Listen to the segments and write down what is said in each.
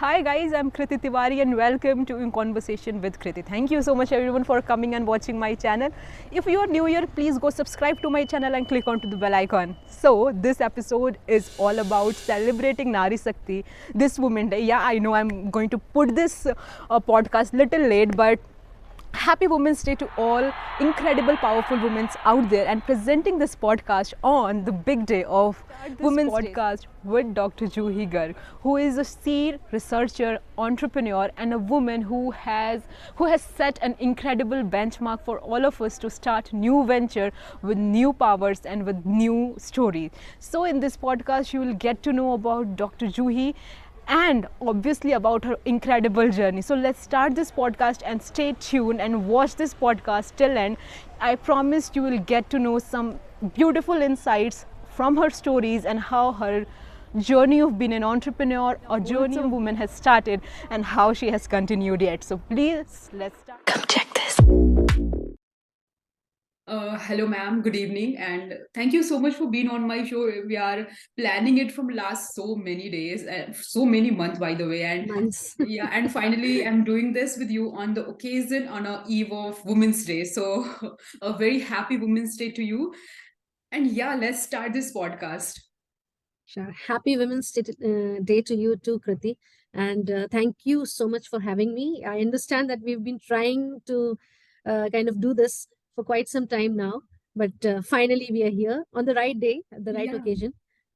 Hi guys, I'm Kriti and welcome to In Conversation with Kriti. Thank you so much everyone for coming and watching my channel. If you are new here, please go subscribe to my channel and click onto the bell icon. So this episode is all about celebrating Nari Shakti, this Women Day. Yeah, I know I'm going to put this podcast little late, but happy Women's Day to all incredible, powerful women out there, and presenting this podcast on the big day of Women's Podcast with Dr. Juhi Garg, who is a seer, researcher, entrepreneur, and a woman who has set an incredible benchmark for all of us to start new venture with new powers and with new stories. So in this podcast, you will get to know about Dr. Juhi and obviously about her incredible journey. So let's start this podcast and stay tuned and watch this podcast till end. I promise you will get to know some beautiful insights from her stories and how her journey of being an entrepreneur or journey of woman has started and how she has continued yet. So please, let's start. Come check this. Hello, ma'am. Good evening, and thank you so much for being on my show. We are planning it from last so many days, so many months, by the way. And Months. yeah, and finally, I'm doing this with you on the occasion on a eve of Women's Day. So, a very happy Women's Day to you. And yeah, let's start this podcast. Sure. Happy Women's Day to you too, Kriti. And thank you so much for having me. I understand that we've been trying to kind of do this for quite some time now, but finally we are here on the right day, at the right occasion.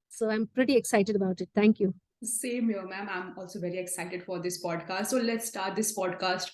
So I'm pretty excited about it. Thank you. Same here, ma'am. I'm also very excited for this podcast. So let's start this podcast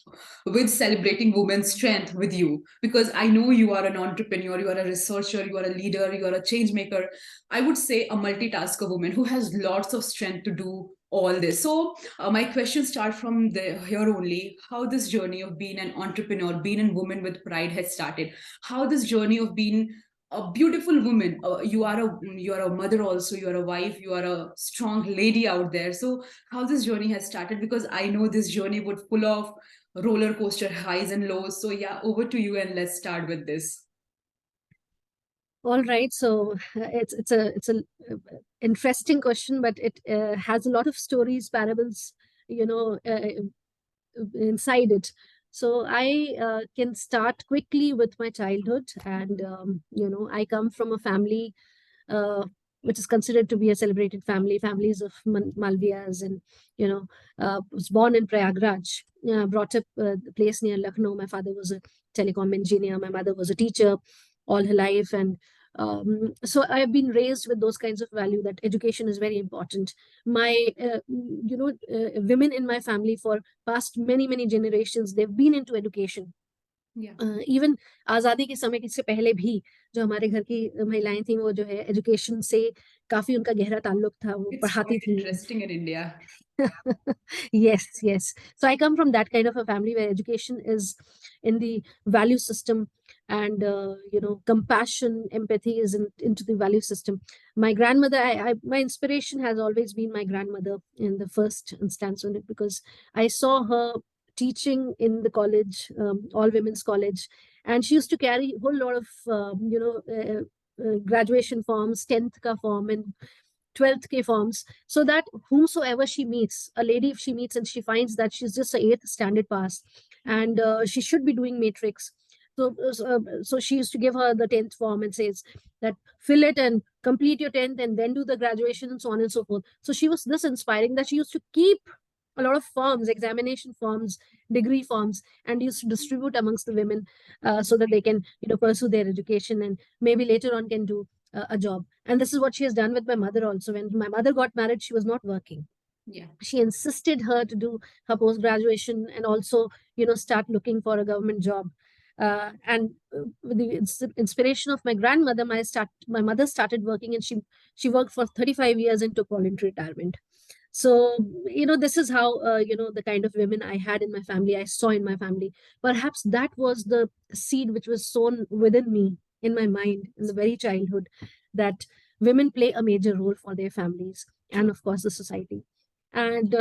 with celebrating women's strength with you, because I know you are an entrepreneur, you are a researcher, you are a leader, you are a change maker. I would say a multitasker woman who has lots of strength to do all this. So my questions start from here only. How this journey of being an entrepreneur, being a woman with pride has started. How this journey of being a beautiful woman, you are a mother also, you are a wife, you are a strong lady out there. So how this journey has started, because I know this journey would full of roller coaster highs and lows. So yeah, over to you, and let's start with this. All right, so it's a interesting question, but it has a lot of stories, parables, inside it. So I can start quickly with my childhood, and I come from a family which is considered to be a celebrated family, families of Malviyas, and was born in Prayagraj, brought up the place near Lucknow. My father was a telecom engineer, my mother was a teacher all her life, and so I have been raised with those kinds of value that education is very important. My women in my family for past many generations, they've been into education. Even आजादी के समय से पहले भी जो हमारे घर की महिलाएं थी, वो जो है एजुकेशन से काफी उनका गहरा ताल्लुक था, वो पढ़ाती थी. Interesting in India. Yes. So I come from that kind of a family where education is in the value system, and compassion, empathy is into the value system. My grandmother, my inspiration has always been my grandmother in the first instance on it, because I saw her teaching in the college, all women's college, and she used to carry a whole lot of graduation forms, 10th ka form and 12th K forms, so that whomsoever she meets, a lady, if she meets and she finds that she's just a 8th standard pass and she should be doing matrix, so she used to give her the 10th form and says that fill it and complete your 10th and then do the graduation and so on and so forth. So she was this inspiring that she used to keep a lot of forms, examination forms, degree forms, and used to distribute amongst the women so that they can pursue their education and maybe later on can do a job. And this is what she has done with my mother also. When my mother got married, she was not working. She insisted her to do her post-graduation and also start looking for a government job. And with the inspiration of my grandmother, my mother started working, and she worked for 35 years and took voluntary retirement. So this is how the kind of women I had in my family, I saw in my family. Perhaps that was the seed which was sown within me, in my mind, in the very childhood, that women play a major role for their families and of course the society. And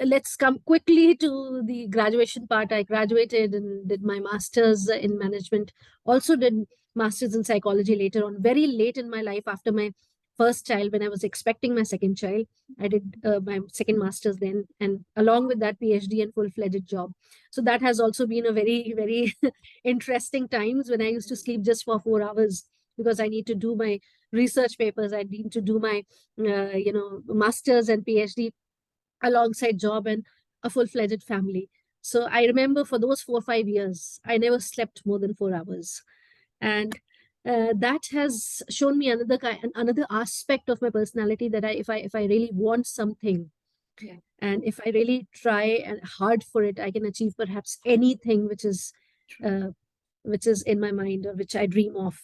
let's come quickly to the graduation part. I graduated and did my master's in management, also did master's in psychology later on, very late in my life after my first child, when I was expecting my second child. I did my second master's then, and along with that, PhD and full-fledged job. So that has also been a very, very interesting times when I used to sleep just for 4 hours, because I need to do my research papers. I need to do my, master's and PhD alongside job and a full-fledged family. So I remember for those 4 or 5 years, I never slept more than 4 hours. And that has shown me another aspect of my personality, that if I really want something, Yeah. and if I really try and hard for it, I can achieve perhaps anything which is in my mind, or which I dream of.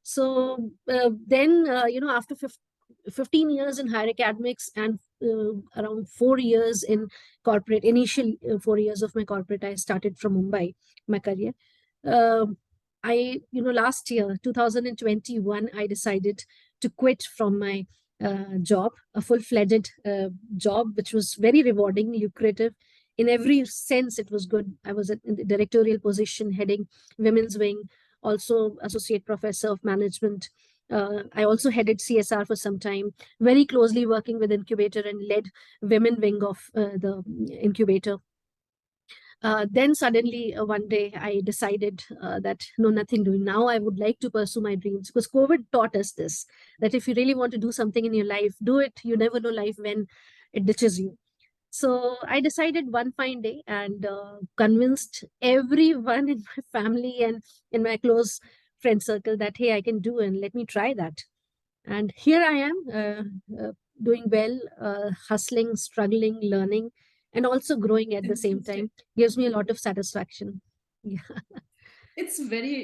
So then, after 15 years in higher academics, and around 4 years in corporate, initial 4 years of my corporate, I started from Mumbai, my career. Um last year, 2021, I decided to quit from my job, a full-fledged job, which was very rewarding, lucrative. In every sense, it was good. I was in the directorial position, heading women's wing, also associate professor of management. I also headed CSR for some time, very closely working with incubator, and led women wing of the incubator. Then suddenly, one day, I decided that no, nothing doing. Now I would like to pursue my dreams, because COVID taught us this, that if you really want to do something in your life, do it. You never know life when it ditches you. So I decided one fine day, and convinced everyone in my family and in my close friend circle that, hey, I can do, and let me try that. And here I am, doing well, hustling, struggling, learning, and also growing at the same Interesting. time. Gives me a lot of satisfaction. Yeah. It's very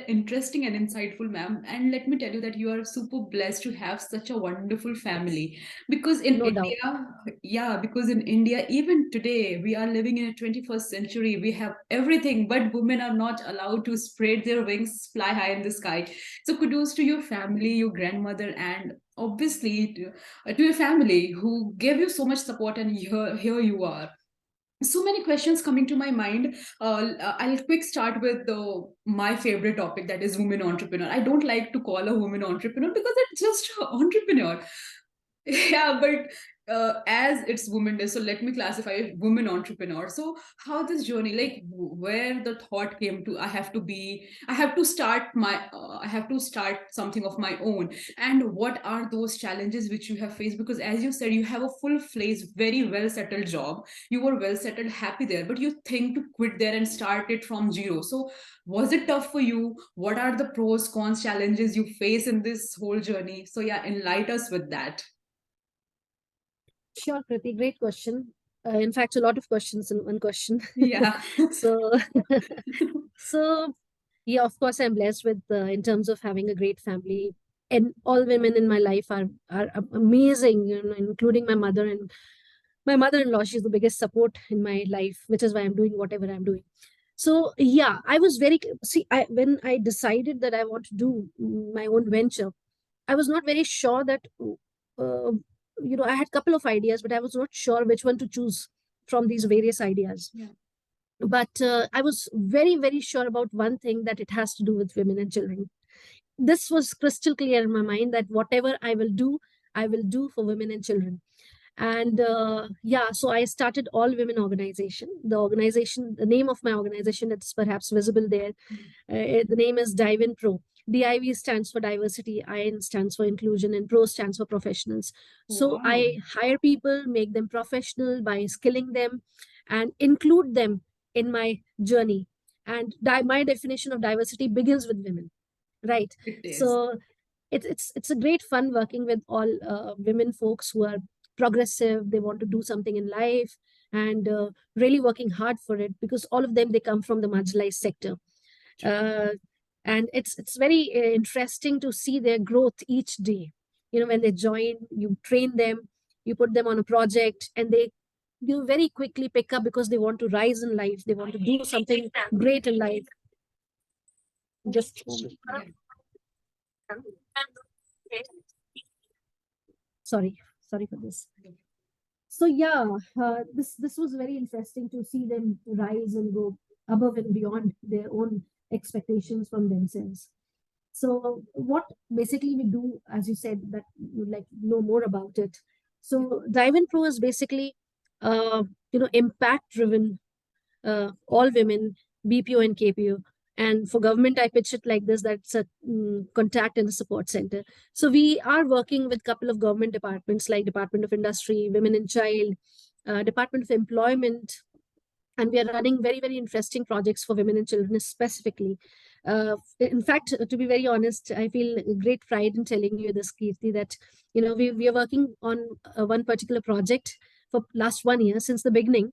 interesting and insightful, ma'am. And let me tell you that you are super blessed to have such a wonderful family. Because in No doubt. India, yeah, because in India, even today, we are living in a 21st century. We have everything, but women are not allowed to spread their wings, fly high in the sky. So kudos to your family, your grandmother, and obviously to your family who gave you so much support. And here you are. So many questions coming to my mind. I'll quick start with my favorite topic, that is women entrepreneur. I don't like to call a woman entrepreneur because it's just a entrepreneur. Yeah, but as it's women day, so let me classify it women entrepreneur. So how this journey, like where the thought came to, I have to start I have to start something of my own, and what are those challenges which you have faced? Because as you said, you have a full-fledged, very well settled job. You were well settled, happy there, but you think to quit there and start it from zero. So was it tough for you? What are the pros, cons, challenges you face in this whole journey? So yeah, enlighten us with that. Sure, Kriti. Great question. In fact, a lot of questions in one question. Yeah. So, so yeah, of course, I'm blessed with, in terms of having a great family, and all women in my life are amazing, including my mother, and my mother-in-law. She's the biggest support in my life, which is why I'm doing whatever I'm doing. So yeah, I was when I decided that I want to do my own venture, I was not very sure that, uh, I had a couple of ideas, but I was not sure which one to choose from these various ideas. Yeah. But I was very, very sure about one thing, that it has to do with women and children. This was crystal clear in my mind, that whatever I will do for women and children. And yeah, so I started all women organization. The name of my organization, it's perhaps visible there. The name is Divin Pro. DIV stands for diversity, IN stands for inclusion, and Pro stands for professionals. So Wow. I hire people, make them professional by skilling them, and include them in my journey. And my definition of diversity begins with women, right? It is. So it's a great fun working with all women folks who are progressive. They want to do something in life, and really working hard for it, because all of them, they come from the marginalized sector. uh, and it's very interesting to see their growth each day. When they join, you train them, you put them on a project, and they very quickly pick up, because they want to rise in life, they want to do something great in life. Just Yeah. sorry sorry for this. So yeah, this was very interesting to see them rise and go above and beyond their own expectations from themselves. So what basically we do, as you said, that you'd like to know more about it. So Divin Pro is basically, impact driven, all women, BPO and KPO. And for government, I pitch it like this: that's a contact and a support center. So we are working with a couple of government departments like Department of Industry, Women and Child, Department of Employment, and we are running very, very interesting projects for women and children specifically. In fact, to be very honest, I feel great pride in telling you this, Kirti, that we are working on one particular project for last 1 year since the beginning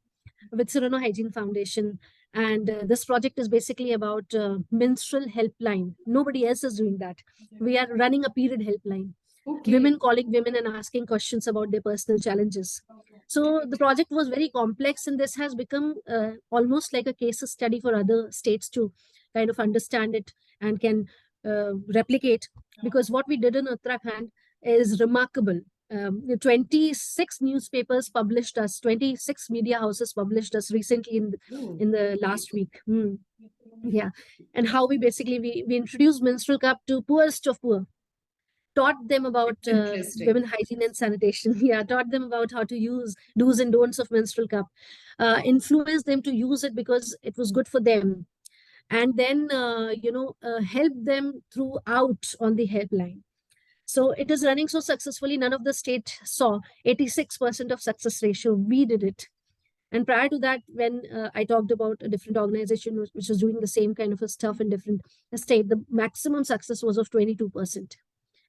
with Surono Hygiene Foundation. And this project is basically about menstrual helpline. Nobody else is doing that. We are running a period helpline. Okay. Women calling women and asking questions about their personal challenges. So the project was very complex, and this has become almost like a case study for other states to kind of understand it and can replicate. Because what we did in Uttarakhand is remarkable. 26 newspapers published us, 26 media houses published us recently in the last week. Yeah. And how we basically, we introduced menstrual cup to poorest of poor, taught them about women hygiene and sanitation. Yeah, taught them about how to use do's and don'ts of menstrual cup, influenced them to use it because it was good for them, and then help them throughout on the helpline. So it is running so successfully. None of the state saw 86% of success ratio. We did it. And prior to that, when I talked about a different organization which was doing the same kind of a stuff in different state, the maximum success was of 22%.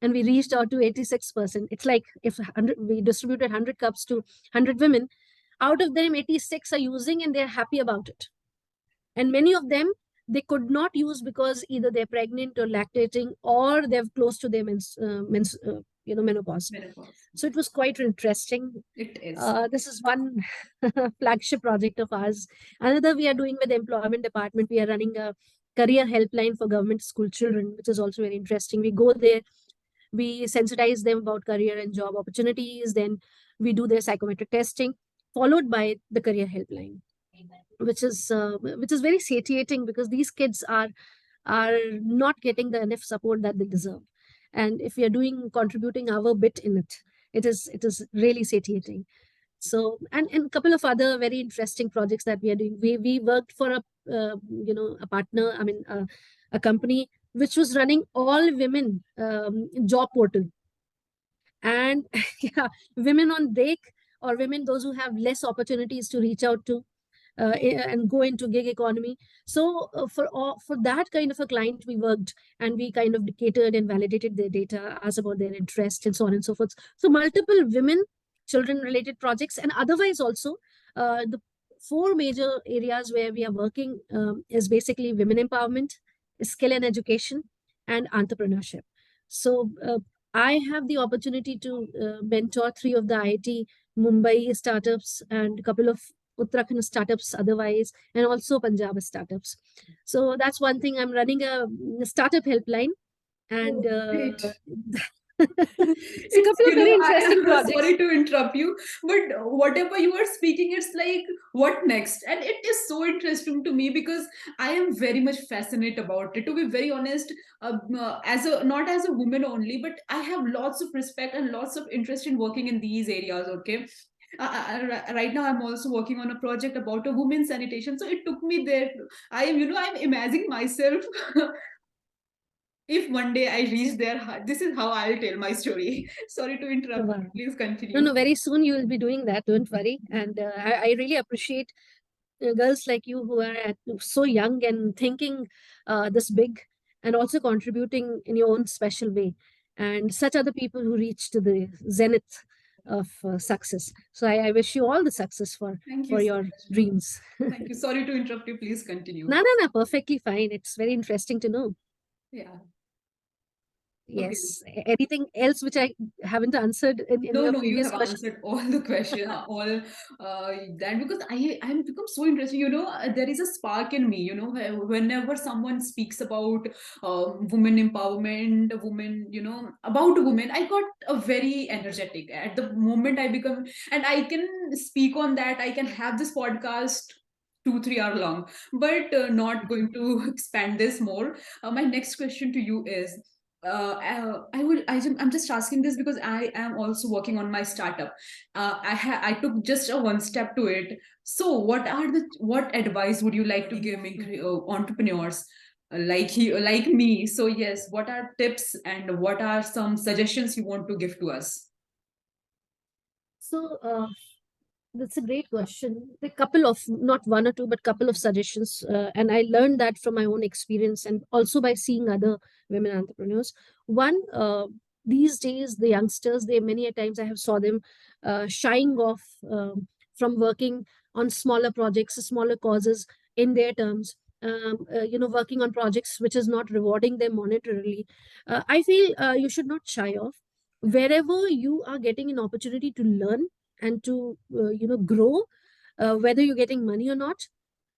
And we reached out to 86%. It's like if we distributed 100 cups to 100 women, out of them 86 are using and they're happy about it. And many of them, they could not use because either they're pregnant or lactating, or they're close to their menopause. So it was quite interesting. It is. This is one flagship project of ours. Another we are doing with the employment department. We are running a career helpline for government school children, which is also very interesting. We go there, we sensitize them about career and job opportunities. Then we do their psychometric testing, followed by the career helpline, which is very satiating, because these kids are not getting the enough support that they deserve. And if we are contributing our bit in it, it is really satiating. So, and a couple of other very interesting projects that we are doing. We worked for a partner, a company which was running all women job portal. And yeah, women on break, or women those who have less opportunities to reach out to and go into gig economy. So for that kind of a client, we worked, and we kind of catered and validated their data, asked about their interest, and so on and so forth. So multiple women, children related projects, and otherwise also the 4 major areas where we are working is basically women empowerment, skill and education, and entrepreneurship. So I have the opportunity to mentor 3 of the IIT Mumbai startups and a couple of Uttarakhand startups otherwise, and also Punjab startups. So that's one thing. I'm running a startup helpline, and it's a couple of very interesting projects. Sorry to interrupt you, but whatever you are speaking, it's like, what next? And it is so interesting to me, because I am very much fascinated about it. To be very honest, not as a woman only, but I have lots of respect and lots of interest in working in these areas. Okay. Right now I'm also working on a project about a women's sanitation, so it took me there. I'm imagining myself if one day I reach there, this is how I'll tell my story. Sorry to interrupt. Wow. Please continue. No, very soon you will be doing that. Don't worry. And I really appreciate girls like you who are so young and thinking this big, and also contributing in your own special way. And such other people who reach to the zenith of success. So I wish you all the success for your dreams. Thank you. Sorry to interrupt you. Please continue. No, perfectly fine. It's very interesting to know. Yeah. Yes. Okay. Anything else which I haven't answered in your previous question? Answered all the question, all that, because I'm become so interested. There is a spark in me. Whenever someone speaks about women empowerment, about women, I got a very energetic. At the moment I become, and I can speak on that. I can have this podcast 2 3 hour long, but not going to expand this more. My next question to you is, I'm just asking this because I am also working on my startup. I took just a one step to it. So what advice would you like to give me, entrepreneurs like me? So yes, what are tips and what are some suggestions you want to give to us? So that's a great question. A couple of, not one or two, but couple of suggestions, and I learned that from my own experience and also by seeing other women entrepreneurs. One, these days the youngsters, they many a times I have saw them shying off from working on smaller projects, smaller causes in their terms. Working on projects which is not rewarding them monetarily. I feel you should not shy off wherever you are getting an opportunity to learn and to grow, whether you're getting money or not.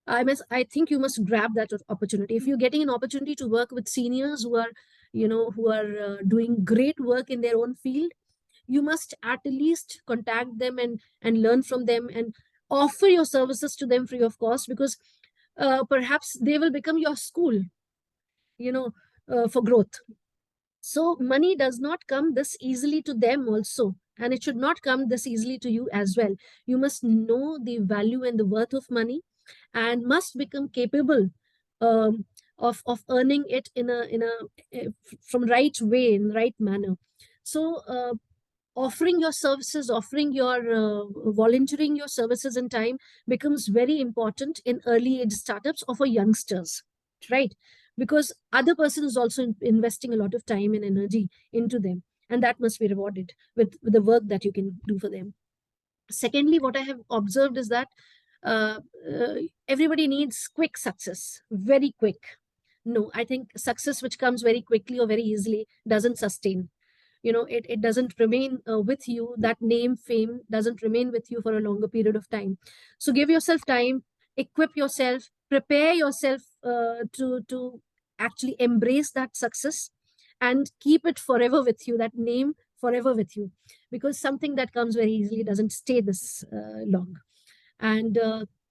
I think you must grab that opportunity. If you're getting an opportunity to work with seniors who are doing great work in their own field, you must at least contact them and learn from them and offer your services to them free of cost, because perhaps they will become your school, you know for growth. So money does not come this easily to them also, and it should not come this easily to you as well. You must know the value and the worth of money, and must become capable of earning it from right way, in right manner. So offering your services, offering your volunteering your services in time becomes very important in early age startups or for youngsters, right? Because other person is also investing a lot of time and energy into them, and that must be rewarded with the work that you can do for them. Secondly, what I have observed is that uh, uh, everybody needs quick success, very quick. No, I think success which comes very quickly or very easily doesn't sustain. It doesn't remain with you. That name, fame doesn't remain with you for a longer period of time. So give yourself time, equip yourself, prepare yourself to actually embrace that success and keep it forever with you, that name forever with you, because something that comes very easily doesn't stay this long. And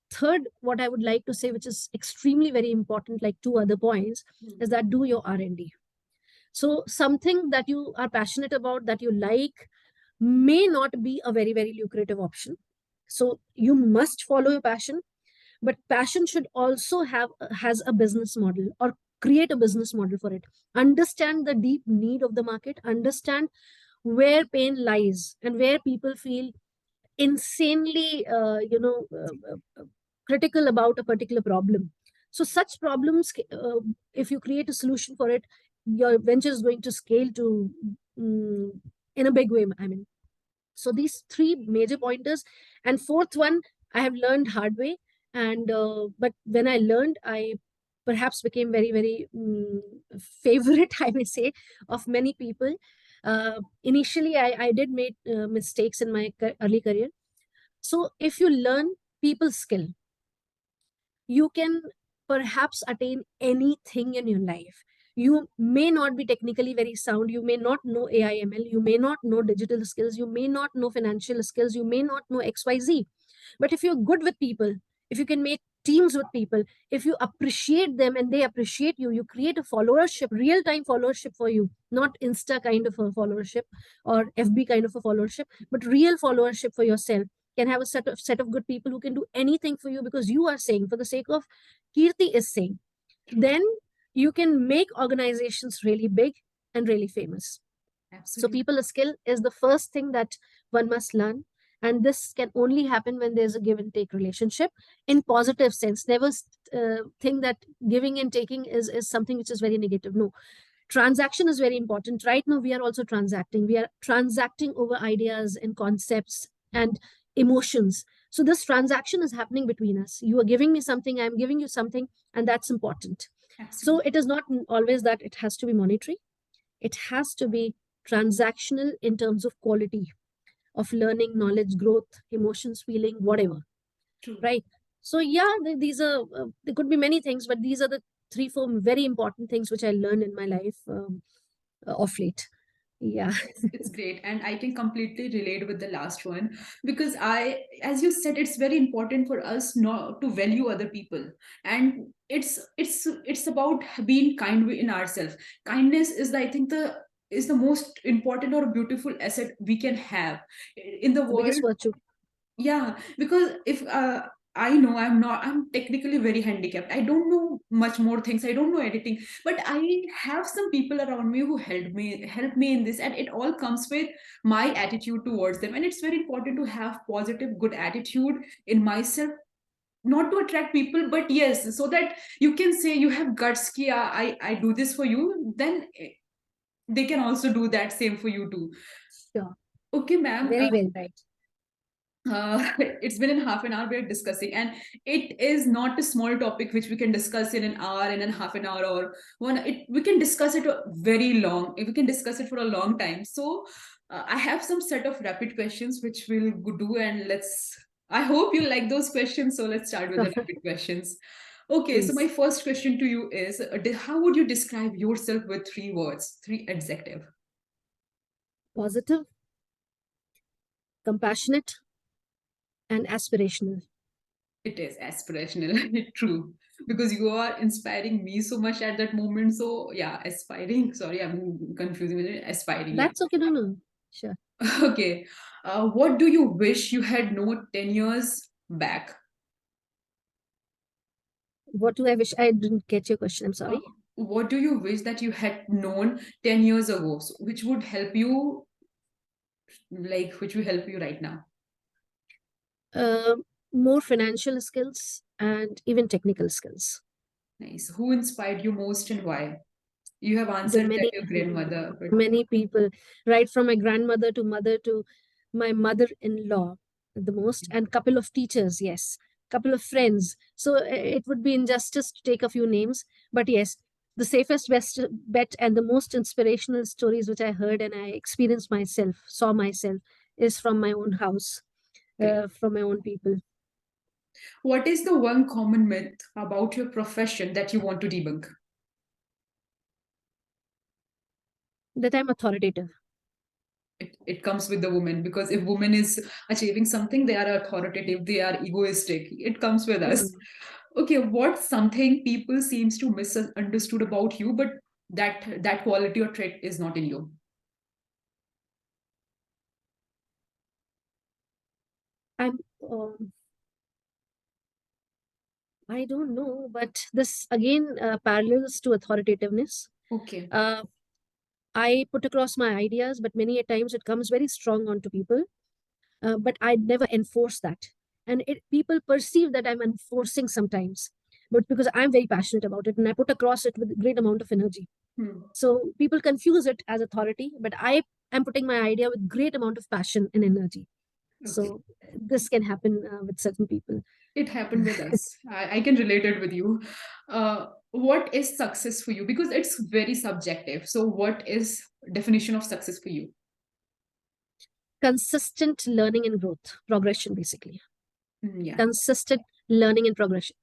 third, what I would like to say, which is extremely very important, like two other points, is that do your R&D. So something that you are passionate about, that you like, may not be a very, very lucrative option. So you must follow your passion, but passion should also has a business model, or create a business model for it. Understand the deep need of the market, understand where pain lies and where people feel insanely critical about a particular problem. So such problems, if you create a solution for it, your venture is going to scale to mm, in a big way, I mean. So these three major pointers. And fourth one, I have learned hard way. And but when I learned, I perhaps became very, very favorite, I may say, of many people. Initially, I did make mistakes in my early career. So if you learn people skill, you can perhaps attain anything in your life. You may not be technically very sound, you may not know AIML, you may not know digital skills, you may not know financial skills, you may not know XYZ. But if you're good with people, if you can make teams with people, if you appreciate them and they appreciate you, you create a followership, real time followership for you, not Insta kind of a followership or FB kind of a followership, but real followership for yourself. Can have a set of good people who can do anything for you because you are saying, for the sake of Kirti is saying, then you can make organizations really big and really famous. So Absolutely. people skill is the first thing that one must learn. And this can only happen when there's a give and take relationship in positive sense. Never think that giving and taking is something which is very negative. No, transaction is very important. Right now, we are also transacting. We are transacting over ideas and concepts and emotions. So this transaction is happening between us. You are giving me something, I'm giving you something, and that's important. So Absolutely. it is not always that it has to be monetary. It has to be transactional in terms of quality of learning, knowledge, growth, emotions, feeling, whatever. True. Right. So yeah, these are there could be many things, but these are the 3 4 very important things which I learned in my life of late. Yeah. It's great, and I can completely relate with the last one, because as you said, it's very important for us not to value other people, and it's about being kind in ourselves. Kindness is, I think, the most important or beautiful asset we can have in the The world. biggest virtue. Yeah, because if I know I'm technically very handicapped. I don't know much more things. I don't know editing, but I have some people around me who help me in this, and it all comes with my attitude towards them. And it's very important to have positive, good attitude in myself, not to attract people, but yes, so that you can say you have guts. Ki, I do this for you. Then they can also do that same for you too. Sure. Okay, ma'am. Very well right. It's been in half an hour we're discussing, and it is not a small topic which we can discuss in an hour, and in half an hour, or we can discuss it very long. We can discuss it for a long time. So I have some set of rapid questions which we'll do, and I hope you like those questions. So let's start with the Sure. rapid questions. Okay, so my Please. first question to you is, how would you describe yourself with three words, three adjective? Positive, compassionate, and aspirational. It is aspirational, true, because you are inspiring me so much at that moment. So yeah, aspiring. Sorry, I'm confusing with it. Aspiring. Yeah. That's okay. No, no. Sure. Okay. What do you wish you had known 10 years back? What do I wish? I didn't get your question. I'm Uh, sorry. what do you wish that you had known 10 years ago, so, which would help you, which will help you right now? Um, More financial skills and even technical skills. Nice. Who inspired you most and why? You have There are answered that many, your grandmother, but many people, right from my grandmother to mother to my mother-in-law, the most, and couple of teachers, yes, couple of friends. So it would be injustice to take a few names, but yes, the safest best bet and the most inspirational stories which I heard and I experienced myself, saw myself, is from my own house, great. from my own people. What is the one common myth about your profession that you want to debunk? That I'm authoritative. It comes with the woman, because if woman is achieving something, they are authoritative, they are egoistic. It comes with us. Mm. Okay, what's something people seems to misunderstood about you, but that quality or trait is not in you? I'm I don't know, but this again parallels to authoritativeness. Okay. Uh, I put across my ideas, but many a times it comes very strong onto people. But I never enforce that, and people perceive that I'm enforcing sometimes, but because I'm very passionate about it and I put across it with great amount of energy, Hmm. so people confuse it as authority. But I am putting my idea with great amount of passion and energy. Okay. So this can happen with certain people. It happened with us. I can relate it with you. What is success for you? Because it's very subjective. So what is definition of success for you? Consistent learning and growth, progression, basically. Yeah. Consistent learning and progression.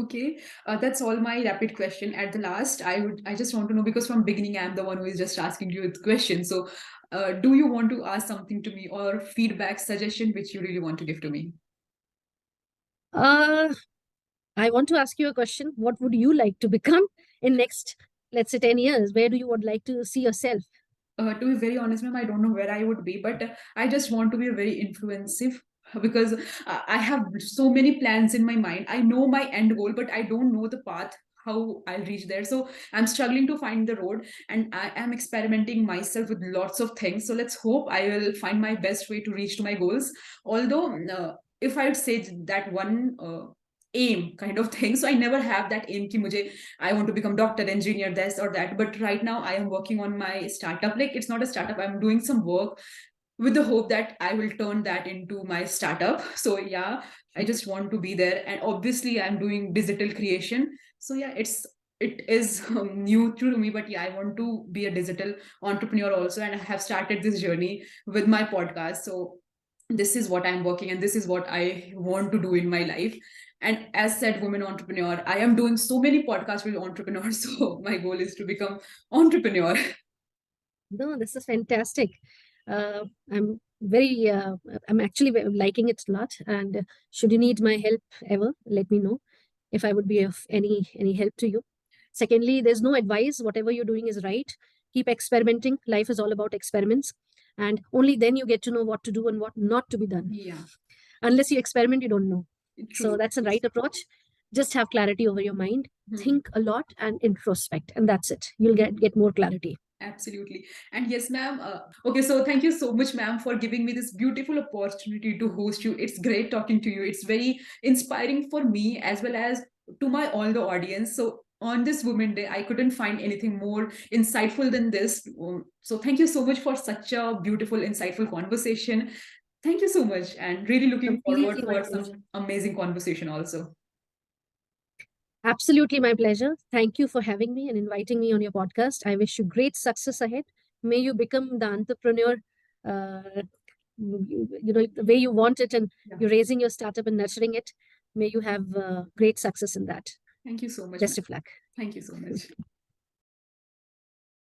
Okay, that's all my rapid question. At the last, I just want to know, because from beginning I'm the one who is just asking you the question. So, do you want to ask something to me, or feedback, suggestion which you really want to give to me? uh I want to ask you a question. What would you like to become in next, let's say, 10 years? Where do you would like to see yourself? To be very honest, ma'am, I don't know where I would be, but I just want to be very influensive, because I have so many plans in my mind. I know my end goal, but I don't know the path how I'll reach there. So I'm struggling to find the road, and I am experimenting myself with lots of things. So let's hope I will find my best way to reach to my goals. Although, if I would say that one aim kind of thing, so I never have that aim ki mujhe I want to become doctor, engineer, this or that. But right now, I am working on my startup. Like, it's not a startup. I'm doing some work with the hope that I will turn that into my startup. So yeah, I just want to be there. And obviously, I'm doing digital creation. So yeah, it is new to me, but yeah, I want to be a digital entrepreneur also, and I have started this journey with my podcast. So this is what I'm working, and this is what I want to do in my life. And as said, women entrepreneur, I am doing so many podcasts with entrepreneurs. So my goal is to become entrepreneur. No, this is fantastic. I'm very, I'm actually liking it a lot. And should you need my help ever, let me know if I would be of any help to you. Secondly, there's no advice. Whatever you're doing is right. Keep experimenting. Life is all about experiments, and only then you get to know what to do and what not to be done. Yeah, Unless you experiment, you don't know. So true. that's the right approach. Just have clarity over your mind. Think a lot and introspect, and that's it. You'll get more clarity. Absolutely. And yes, ma'am. Okay, so thank you so much, ma'am, for giving me this beautiful opportunity to host you. It's great talking to you. It's very inspiring for me as well as to my all the audience. So on this Women Day, I couldn't find anything more insightful than this. So thank you so much for such a beautiful, insightful conversation. Thank you so much, and really looking forward Completely my for pleasure. some amazing conversation also. Absolutely my pleasure. Thank you for having me and inviting me on your podcast. I wish you great success ahead. May you become the entrepreneur, the way you want it, and you're raising your startup and nurturing it. May you have great success in that. Thank you so much, Best ma'am. of luck. Thank you so much.